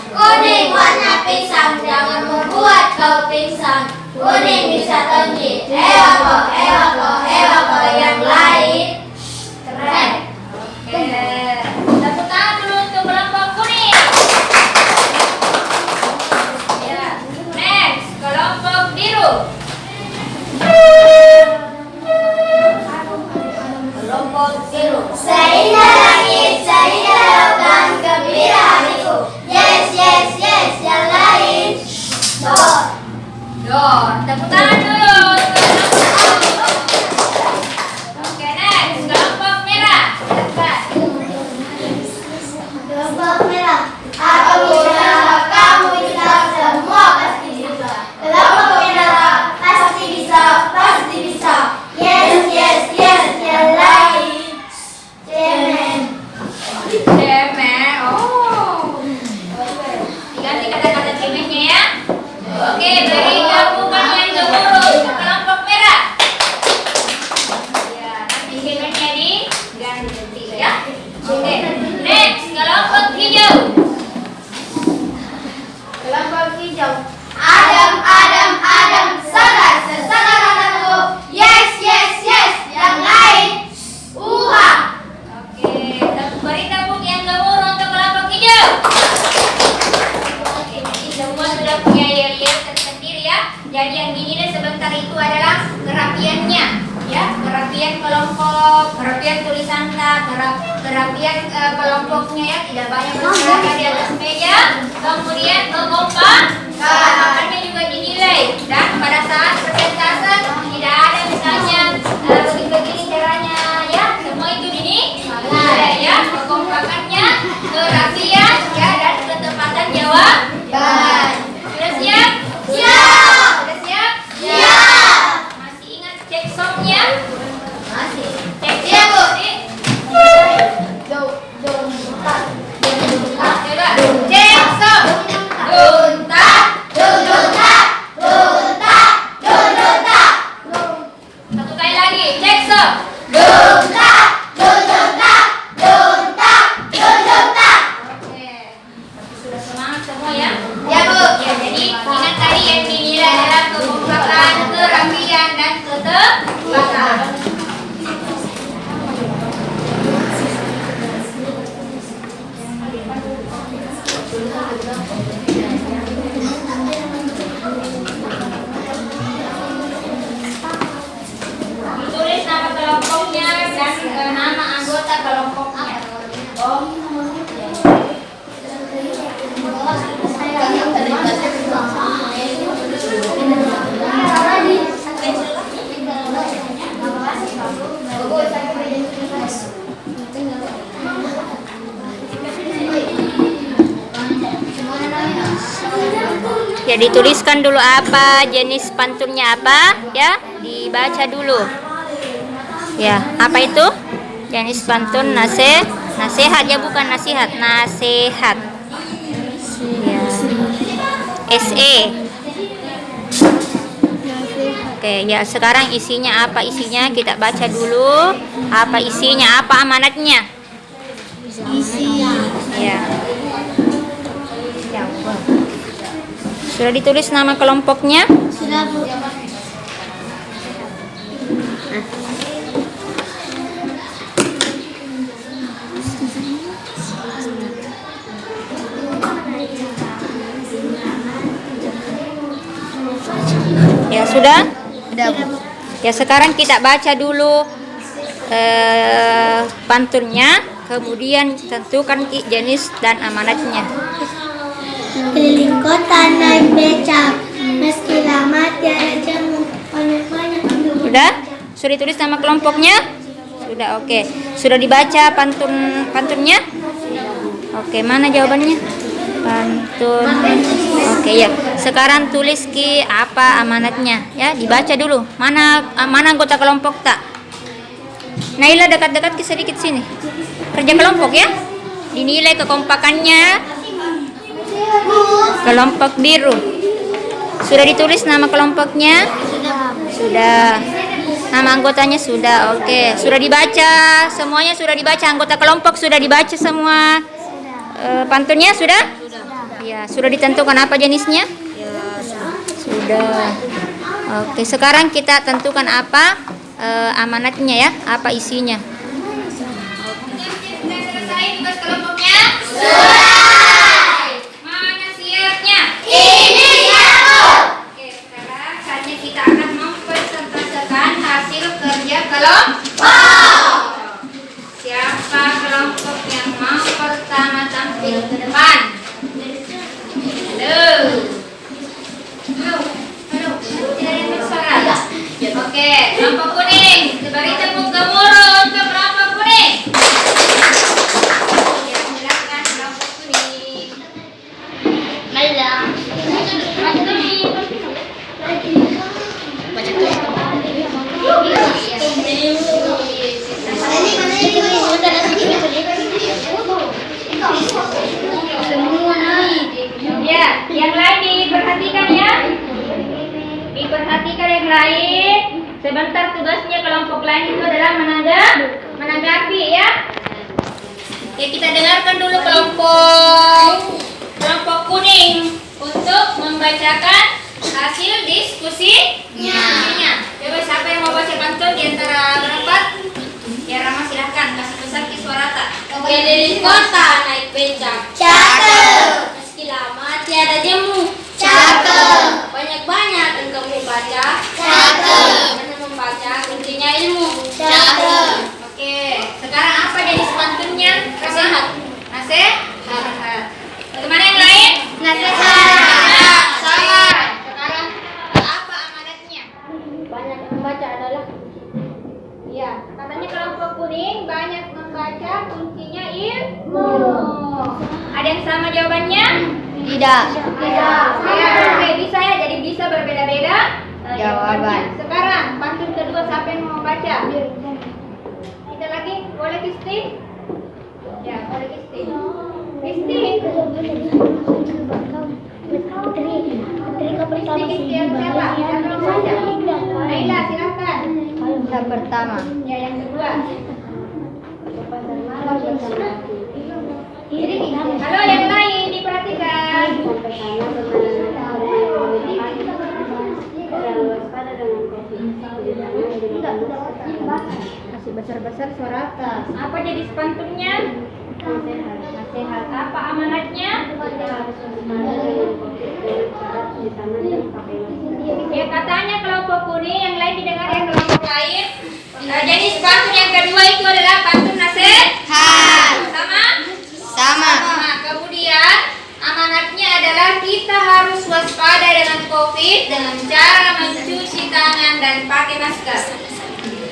Kuning warna pisang, jangan membuat kau pingsan. Kuning bisa tonji, ewako, yang lain keren. Oke. Tepuk tangan dulu untuk kelompok kuning. Ya. Next, kelompok biru. Kelompok biru. Seindah langit, seindah lautan, gembira hatiku. Yes, yang lain. Tepuk tangan dulu. Oke, next, kelompok merah. Kelompok merah. Aku bisa, kamu bisa, semua pasti bisa. Kelompok merah, pasti bisa. Yes, yang lain. Cemen. Cemen. Oh. Diganti kata-kata cemennya ya. Oke, beri gabungan yang gemuruh untuk kelompok merah. Ya, nanti cemennya diganti ya. Oke, next kelompok hijau. Kelompok hijau. Adam, segar hatiku. Yes, yang lain. Uha. Oke, beri tepuk yang gemuruh untuk kelompok hijau. Oke, jadi semua sudah punya yel-yel tersendiri ya. Jadi yang dinilai sebentar itu adalah kerapiannya, ya, kerapian kelompok, kerapian tulisan kerapian kelompoknya ya, tidak banyak berserakan di atas meja, kemudian kekompakan juga dinilai, dan pada saat persentase tidak ada misalnya begini caranya ya, semua itu dinilai ya, kekompakannya, kerapian ya, dan ketepatan jawaban. Sudah siap? Siap. Sudah siap? Siap. Masih ingat cek songnya? Masih. Cek Iya, Bu. Coba cek song. Satu kali lagi cek song. Oke. Sudah semangat semua ya? Ya, Bu. Ya, jadi ingat tadi yang dinilai adalah kekompakan, kerapian, dan ketepatan. Ditulis nama kelompoknya dan nama anggota kelompoknya. Ya, dituliskan dulu apa jenis pantunnya apa ya, dibaca dulu ya. Apa itu jenis pantun? Nasihat ya, bukan nasihat, nasihat ya. SE. Oke ya, sekarang isinya apa? Isinya kita baca dulu. Apa isinya, apa amanatnya ya. Sudah ditulis nama kelompoknya? Sudah, Bu. Ya sudah? Sudah, Bu. Ya, sekarang kita baca dulu pantunnya, kemudian tentukan jenis dan amanatnya. Keliling kota naik becak, meski lama tiada jamu, banyak-banyak Sudah? Sudah ditulis nama kelompoknya? Sudah, oke. Sudah dibaca pantunnya? Oke, mana jawabannya? Pantun. Oke ya. Sekarang tulis Ki apa amanatnya ya, dibaca dulu. Mana anggota kelompok tak? Naila dekat-dekat ke sedikit sini. Kerja kelompok ya. Dinilai kekompakannya. Kelompok biru. Sudah ditulis nama kelompoknya? Sudah. Nama anggotanya sudah. Oke, sudah dibaca. Semuanya sudah dibaca. Anggota kelompok sudah dibaca semua. Pantunnya sudah? Ya, sudah ditentukan apa jenisnya? Sudah. Oke, sekarang kita tentukan apa amanatnya ya, apa isinya. Sudah selesai tugas kelompoknya? Sudah. Mana siapnya? Ini aku. Oke, sekarang saatnya kita akan mempresentasikan hasil kerja kelompok. Siapa kelompok yang mau pertama tampil ke depan? Halo. Tidak ada yang bersuara. Oke, kelompok kuning. Beri tepuk gemuruh untuk kelompok kuning. Ya, silakan kelompok kuning. Naila. Ya, yang lain diperhatikan ya. Diperhatikan yang lain. Sebentar tugasnya kelompok lain itu adalah menanggapi ya. Oke, kita dengarkan dulu kelompok kuning untuk membacakan hasil diskusinya. Coba siapa yang mau baca pantun di antara berempat? Ya, Rama silahkan kasih pesan ke Suarata. Keliling kota naik becak. Cakep. Meski lama tiada jemu. Cakep. Banyak-banyak engkau membaca. Cakep. Karena membaca kuncinya ilmu. Cakep. Oke, sekarang apa jenis pantunnya? Nasihat. Nasihat. Bagaimana yang lain? Nasihat. Sama. Sekarang apa amanatnya? Banyak membaca adalah Ya, katanya kelompok kuning banyak membaca kuncinya ilmu. Ada yang sama jawabannya? tidak. Ya, oke, bisa ya, jadi bisa berbeda-beda Jawaban. Sekarang pantun kedua siapa yang mau baca? Kita lagi, boleh Kisti? Ya, boleh Kisti. Kisti. Kisti yang siapa? Siapa yang mau baca? Naila, silakan. Yang pertama. Ya, yang kedua. Halo, yang lain diperhatikan. Masih besar-besar suara atas. Apa jadi pantunnya? Nasihat. Apa amanatnya? Ya, katanya kelompok kuning, yang lain didengar yang kelompok lain. Jadi pantun yang kedua itu adalah pantun nasihat. Sama. Nah, kemudian amanatnya adalah kita harus waspada dengan COVID dengan cara mencuci tangan dan pakai masker.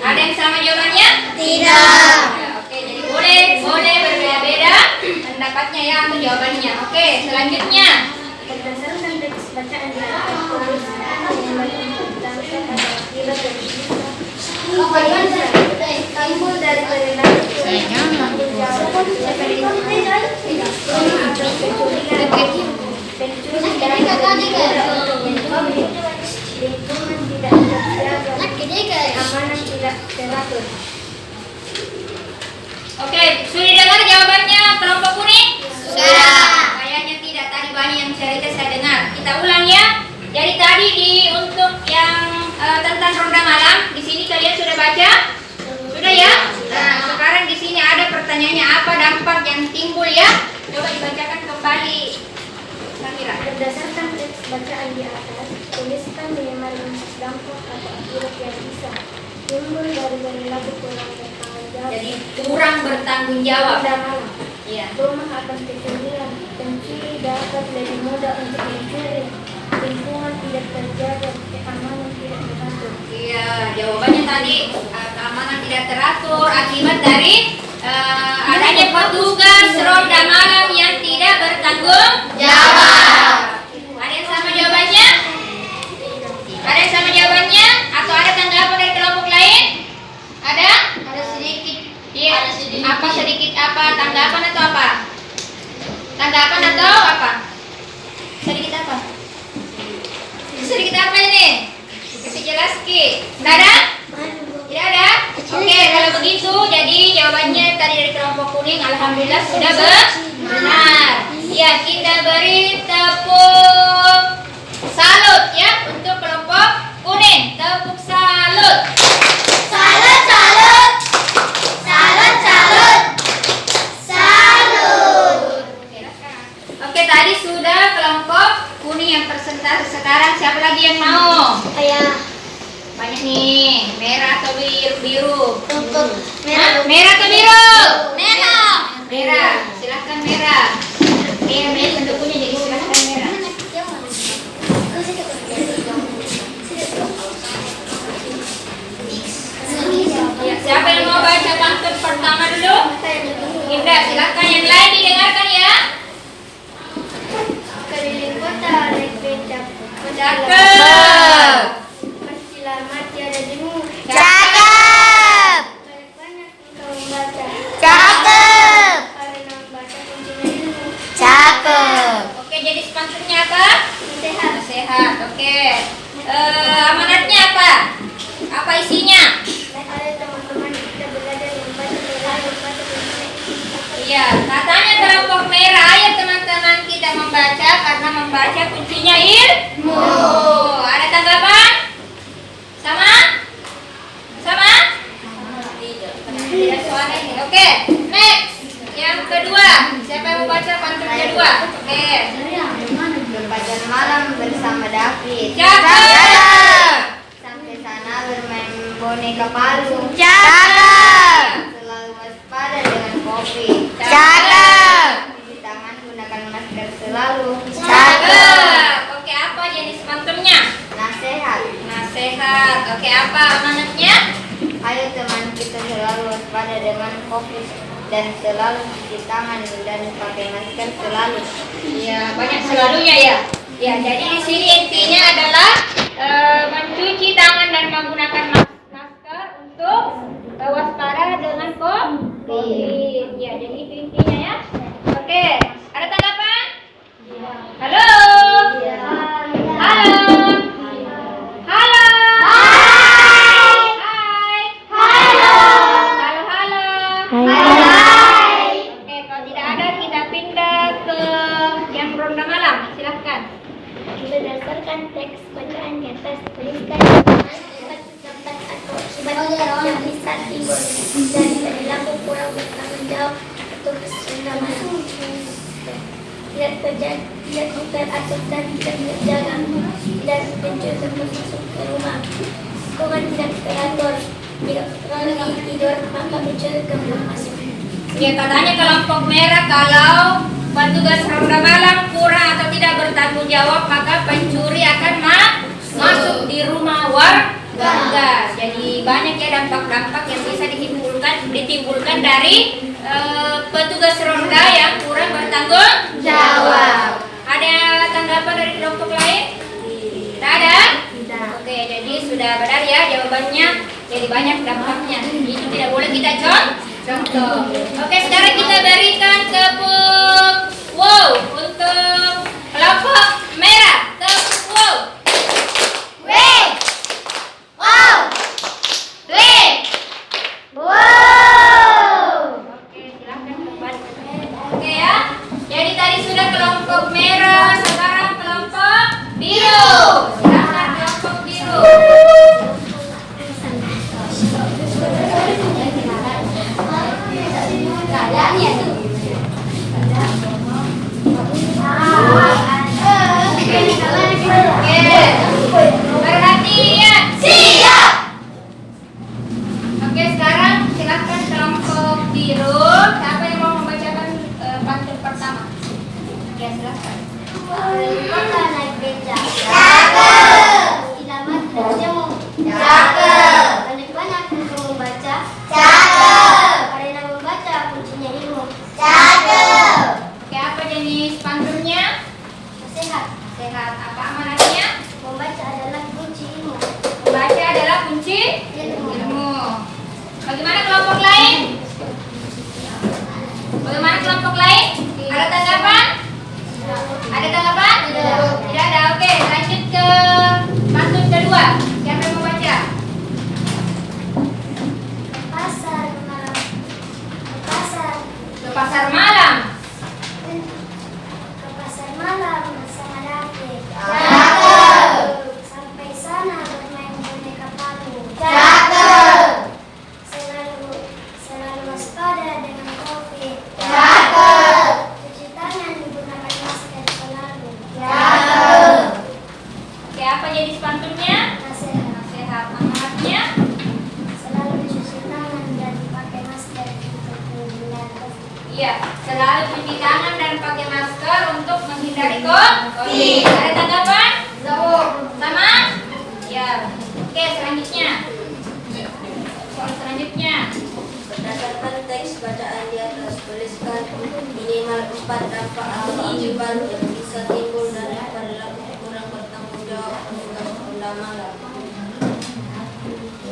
Ada yang sama jawabannya? Tidak. Ya, oke, jadi boleh berbeda-beda pendapatnya ya atau jawabannya. Oke, selanjutnya. Berdasarkan teks bacaan di atas, timbul dari amanah tidak teratur. Oke, sudah dengar jawabannya kelompok kuning? Sudah. Kayaknya tidak, tadi banyak yang cerita saya dengar. Kita ulang ya. Jadi tadi untuk yang tentang ronda malam, di sini kalian sudah baca? Sudah ya? Nah, sekarang di sini ada pertanyaannya, apa dampak yang timbul ya? Coba dibacakan kembali. Samira. Berdasarkan teks bacaan di atas, tuliskan minimal 4 dampak atau akibat yang bisa timbul dari perilaku kurang bertanggung jawab. Jadi kurang bertanggung jawab. Pada malam, Iya. rumah akan kesulitan, pencuri dapat mudah untuk mencuri, lingkungan tidak terjaga, keamanan tidak teratur. Iya, jawabannya tadi keamanan tidak teratur akibat dari adanya petugas ronda malam yang tidak bertanggung jawab. Ada yang sama jawabannya? Ada yang sama jawabannya? Atau ada tanggapan dari kelompok lain? Ada? Ada sedikit. Iya. Ada sedikit. Apa sedikit apa? Tanggapan atau apa? Tanggapan atau apa? Sedikit apa? Sedikit apa ini? Kasih jelas Ki. Tidak ada? Tidak ada? Oke, kalau begitu jadi jawabannya tadi dari kelompok kuning alhamdulillah sudah benar. Ya, kita beri tepuk salut ya untuk kelompok kuning. Tepuk salut. Salut, salut. Salut, salut. Salut. Oke, tadi sudah kelompok kuning yang presentasi. Sekarang siapa lagi yang mau? Ayah. Banyak nih, merah atau biru? Tutup. Hah? Merah atau biru? Merah. Merah, silahkan merah. Ini pendukungnya jadi silahkan merah. Ya, siapa yang mau baca pantun pertama dulu? Indah, silahkan yang lain didengarkan ya. Keliling kota naik becak. Cakep. Selamat tiada jemu. Cakep. Banyak engkau membaca. Cakep. Karena membaca kuncinya ilmu. Cakep. Oke, jadi pantunnya apa? Sehat. Sehat. Oke. Amanatnya apa? Apa isinya? Ayo teman-teman kita belajar membaca kuncinya. Iya, katanya kelompok merah. Ayo teman-teman kita membaca karena membaca kuncinya ilmu. Ada tanggapan? Sama? Sama? Tidak suara ini. Oke, next. Yang kedua, siapa yang mau baca pantun kedua? Oke. Berpacar malam bersama David. Cakep. Sampai sana bermain boneka palu. Cakep. Selalu waspada dengan kopi. Cakep. Cuci tangan gunakan masker selalu. Cakep. Oke, apa jenis pantunnya? Nasihat. Nasihat. Oke, apa amanatnya? Ayo teman kita selalu waspada dengan kopi dan selalu cuci tangan dan pakai masker selalu. Iya, banyak selalunya ya. Ya, jadi di sini intinya adalah mencuci tangan dan menggunakan masker untuk waspada dengan COVID. Ya, jadi itu intinya ya. Oke, ada tanggapan? Halo. Halo. Halo. Hai. Halo. Halo. Oke, kalau tidak ada kita pindah ke yang ronda malam. Silahkan. Berdasarkan teks bacaan di atas, tuliskan tempat atau akibat yang bisa timbul dari perilaku kurang bertanggung jawab petugas ronda malam. Tidak terjadi, tidak bukan atau dan tidak terjaga dan pencuri masuk ke rumah. Lingkungan tidak teratur, tidak terlalu tidur maka pencuri kembali masuk. Ya, katanya kelompok merah kalau petugas ronda malam kurang atau tidak bertanggung jawab maka pencuri akan masuk di rumah warga. Jadi banyak ya dampak-dampak yang bisa ditimbulkan dari petugas ronda yang kurang bertanggung jawab. Ada tanggapan dari kelompok lain? Tidak ada? Oke, jadi sudah benar ya jawabannya. Jadi banyak dampaknya. Itu tidak boleh kita contoh. Oke, sekarang kita berikan tepuk wow untuk kelompok merah. Tepuk wow. Oke, silahkan kembali. Oke ya. Jadi tadi sudah kelompok merah, sekarang kelompok biru. Silahkan kelompok biru. Perhatian. Siap. Oke, sekarang silahkan kelompok biru. Siapa yang mau membacakan pantun pertama? Ya, silahkan. Kota naik becak. Cakep. Selamat berjemu. Cakep. Ya, selalu cuci tangan dan pakai masker untuk menghindari COVID. Ada tanggapan? Sama? Ya. Oke, selanjutnya. Soal selanjutnya. Berdasarkan teks bacaan di atas, tuliskan minimal 4 dampak akibat yang bisa timbul dari perilaku kurang bertanggung jawab petugas pengamanan.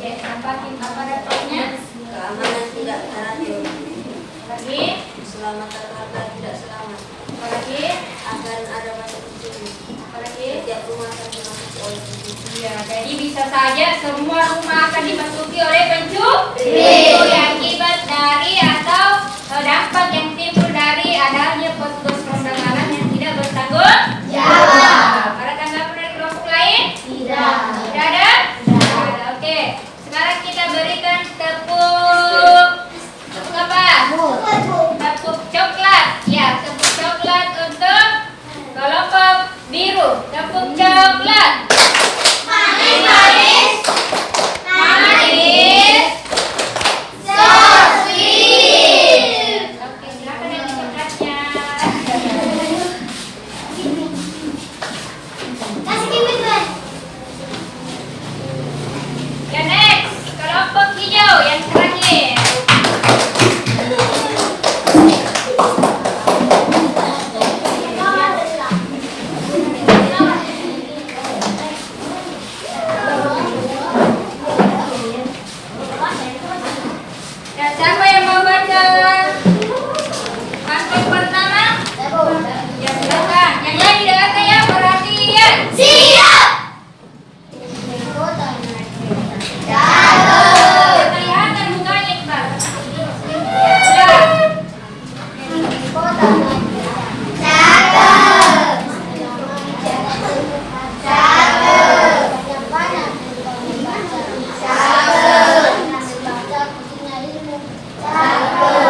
Oke, apa dampaknya? Keamanan tidak teratur, Lagi, keselamatan warga tidak selamat, apa lagi? akan ada banyak pencuri, Apa lagi? setiap rumah akan dimasuki oleh pencuri. Ya, jadi bisa saja semua rumah akan dimasuki oleh pencuri. Itu akibat dari atau dampak yang timbul dari adanya petugas perundangan yang tidak bertanggung jawab. Ada tanggapan dari kelompok lain? Tidak. Tidak ada? Tidak ada. Oke, sekarang kita berikan tepuk apa? Tepuk coklat. Ya, tepuk coklat untuk kelompok biru. Tepuk coklat. Manis. Oke, silakan yang coklatnya. Ya, next, kelompok hijau yang terakhir. Ya, siapa yang mau baca pantun pertama? Ya, silakan. Yang lain dengarkan ya, perhatian. Kelihatan mukanya, Iqbal. Ya.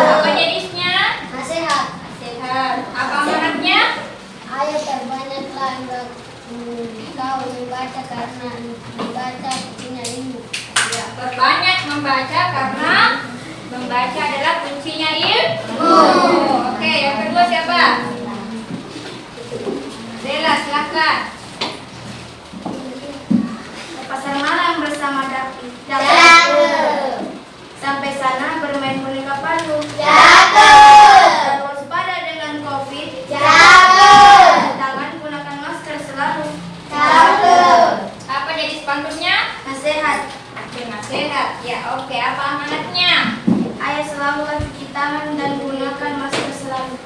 Apa jenisnya? Sehat. Apa amanatnya? Ayo perbanyaklah kau membaca karena membaca punya ilmu. Ya, perbanyak membaca karena membaca adalah kuncinya ilmu. Oke, yang kedua siapa? Dela, silakan. Pasar malam bersama Dapi. Sampai sana bermain boneka palu. Dan waspada dengan COVID. Tangan gunakan masker selalu. Apa jenis pantunnya? Nasihat. Oke, nasihat. Ya, oke. Apa amanatnya? Ayo selalu cuci tangan dan gunakan masker selalu.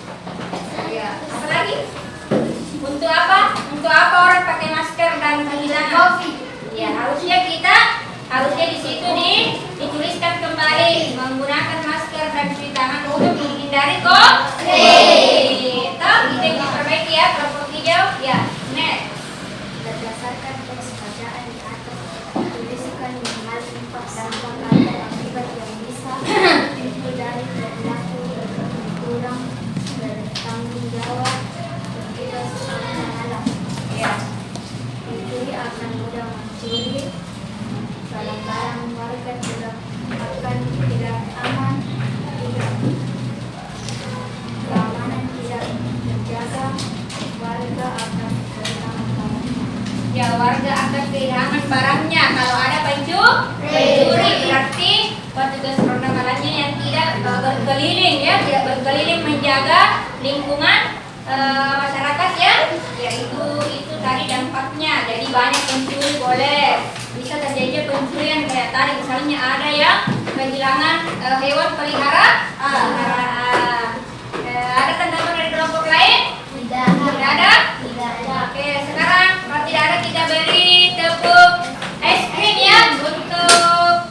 Ya, apa lagi? Untuk apa? Untuk apa orang pakai masker dan menghilangkan COVID? Ya, harusnya di situ dituliskan kembali menggunakan masker dan cuci tangan untuk menghindari COVID. Toh, itu yang diperbaiki ya, kelompok hijau. Ya, next. Berdasarkan teks bacaan di atas, tuliskan minimal 4 dampak atau akibat yang bisa timbul dari perilaku kurang bertanggung jawab petugas pengamanan. Ya. Pencuri akan mudah mencuri, barang-barang warga tidak akan tidak aman, keamanan tidak terjaga, warga akan kehilangan. Ya, warga akan kehilangan barangnya kalau ada pencuri. Berarti petugas perundangannya yang tidak berkeliling ya, tidak berkeliling menjaga lingkungan masyarakat ya. Ya, itu tadi dampaknya. Jadi banyak pencuri boleh. Bisa terjadi pencurian kayak tadi misalnya ada yang kehilangan hewan peliharaan. Ada tanggapan dari kelompok lain? Tidak ada? Oke, sekarang kalau tidak ada kita beri tepuk es krim ya untuk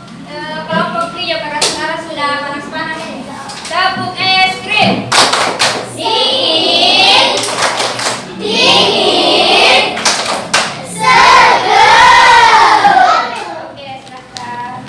kelompok hijau karena sekarang sudah panas-panas. Tepuk es krim. Dingin. Segar. Oke, silakan.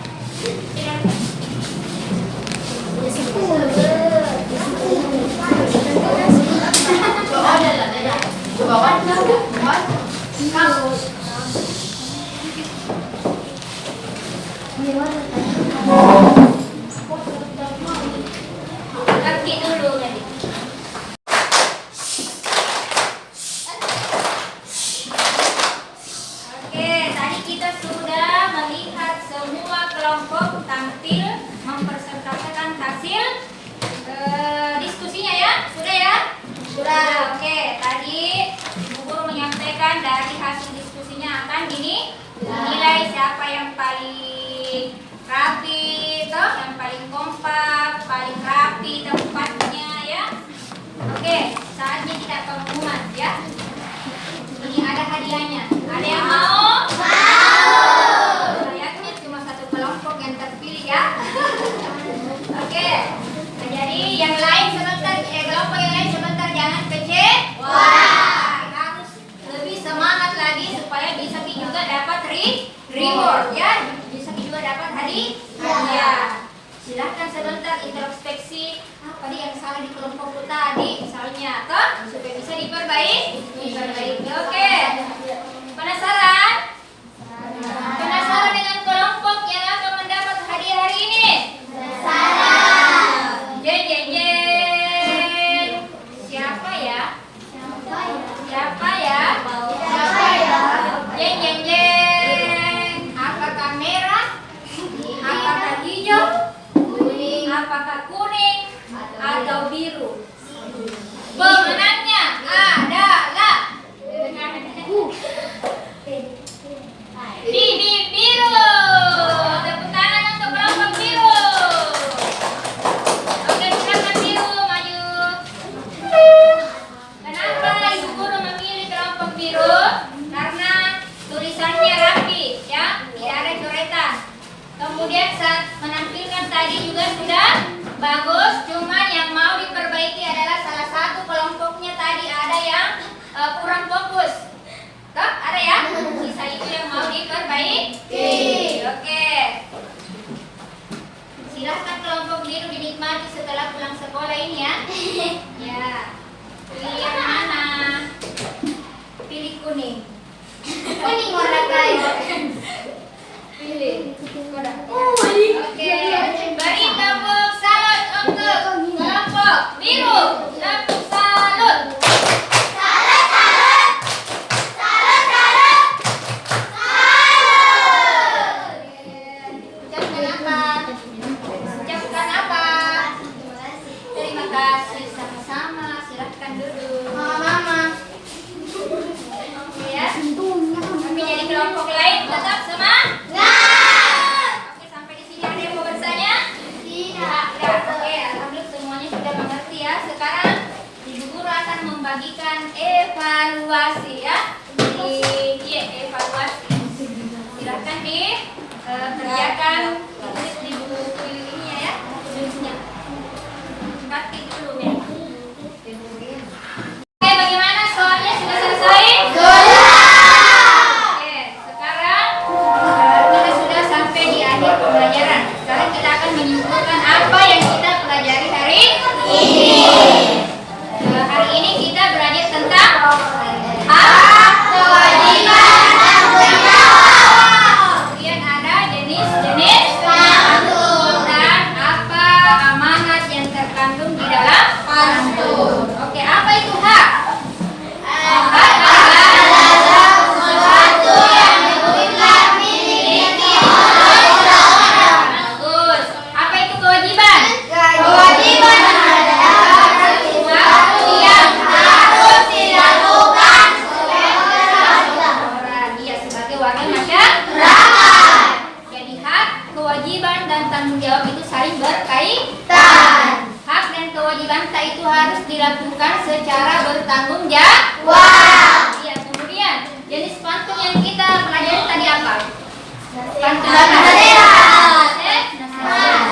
Kaki dulu tadi. tampil mempresentasikan hasil diskusinya ya. Sudah ya? Sudah. Oke, tadi Ibu Guru menyampaikan dari hasil diskusinya akan dinilai siapa yang paling rapi, toh, yang paling kompak, paling rapi tempatnya ya. Oke, saatnya kita pengumuman ya. Ini ada hadiahnya. Ada yang mau? Mau. Saya yakin cuma satu kelompok yang terpilih ya. Oke. Nah, jadi yang lain sebentar, kelompok yang lain sebentar jangan kecewa. Harus lebih semangat lagi supaya bisa juga dapat reward ya. Bisa juga dapat hadiah. Silahkan sebentar introspeksi apa yang salah di kelompokku tadi misalnya, toh, supaya bisa diperbaiki. Oke. Penasaran? Penasaran dengan kelompok yang akan mendapat hadiah hari ini? Penasaran. Jeng jeng jeng. Siapa ya? Jeng jeng jeng. Apakah merah? Apakah hijau? Apakah kuning atau biru? Pemenangnya adalah biru. Tepuk tangan untuk kelompok biru. Oke, silakan biru maju. Kenapa Ibu Guru memilih kelompok biru? Karena tulisannya rapi, ya, tidak ada coretan. Kemudian saat menampilkan tadi juga sudah bagus, cuman yang mau diperbaiki adalah salah satu kelompoknya tadi ada yang kurang fokus. Toh, ada ya? Sisa itu yang mau diperbaiki. Oke. Silahkan kelompok biru dinikmati setelah pulang sekolah ini ya. Ya. Pilih yang mana? Pilih kuning. Kuning warna kayu. Pilih. Oke. Beri tepuk salut untuk kelompok biru. Tepuk salut. Ucapkan apa? Terima kasih sama-sama. Silahkan duduk. Mama. Ya. Tapi jadi kelompok lain tetap semangat. Oke, sampai di sini ada yang mau bertanya? Tidak. Oke, alhamdulillah semuanya sudah mengerti ya. Sekarang Ibu Guru akan membagikan evaluasi ya. Evaluasi. Silahkan kerjakan tulis di buku ininya ya. Tulisnya. Pakai dulu ya. Oke, bagaimana soalnya sudah selesai? Oke, sekarang kita sudah sampai di akhir pembelajaran. Sekarang kita akan menyimpulkan apa yang kita pelajari hari ini. Hari ini kita belajar tentang hak, kewajiban, tanggung jawab. Kemudian ada jenis-jenis pantun dan apa amanat yang terkandung di dalam pantun. Oke, apa itu hak? Hak adalah sesuatu yang mutlak dimiliki oleh seseorang. Bagus. Apa itu kewajiban? Kewajiban adalah sesuatu yang harus dilakukan sebagai warga masyarakat. Jadi hak, kewajiban dan tanggung jawab itu saling berkaitan. Hak dan kewajiban kita itu harus dilakukan secara bertanggung jawab. Iya, kemudian jenis pantun yang kita pelajari tadi apa? Pantun nasihat.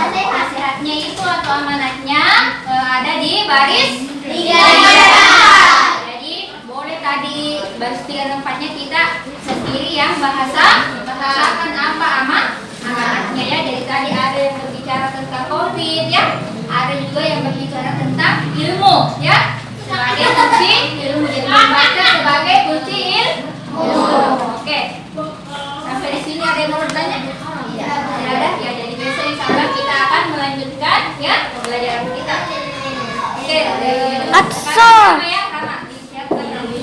Nasihatnya itu atau amanatnya ada di baris 3. Jadi boleh tadi baris 3 4-nya kita sendiri yang bahasakan apa amanatnya ya. Jadi tadi ada yang berbicara tentang COVID ya. Ada juga yang berbicara tentang ilmu ya. Sebagai kunci ilmu. Jadi membaca sebagai kunci ilmu. Oke. Sampai di sini ada yang mau bertanya? Tidak ada. Ya, jadi besok insya Allah kita akan melanjutkan ya pembelajaran kita. Oke. Sekarang sama ya, sama. Disiapkan dulu.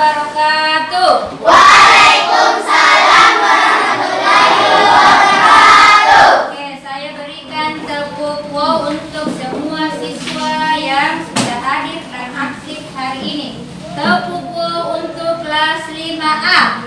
wabarakatuh. Waalaikumsalam warahmatullahi wabarakatuh. Oke, saya berikan tepuk wow untuk semua siswa yang sudah hadir dan aktif hari ini. Tepuk wow untuk kelas 5A.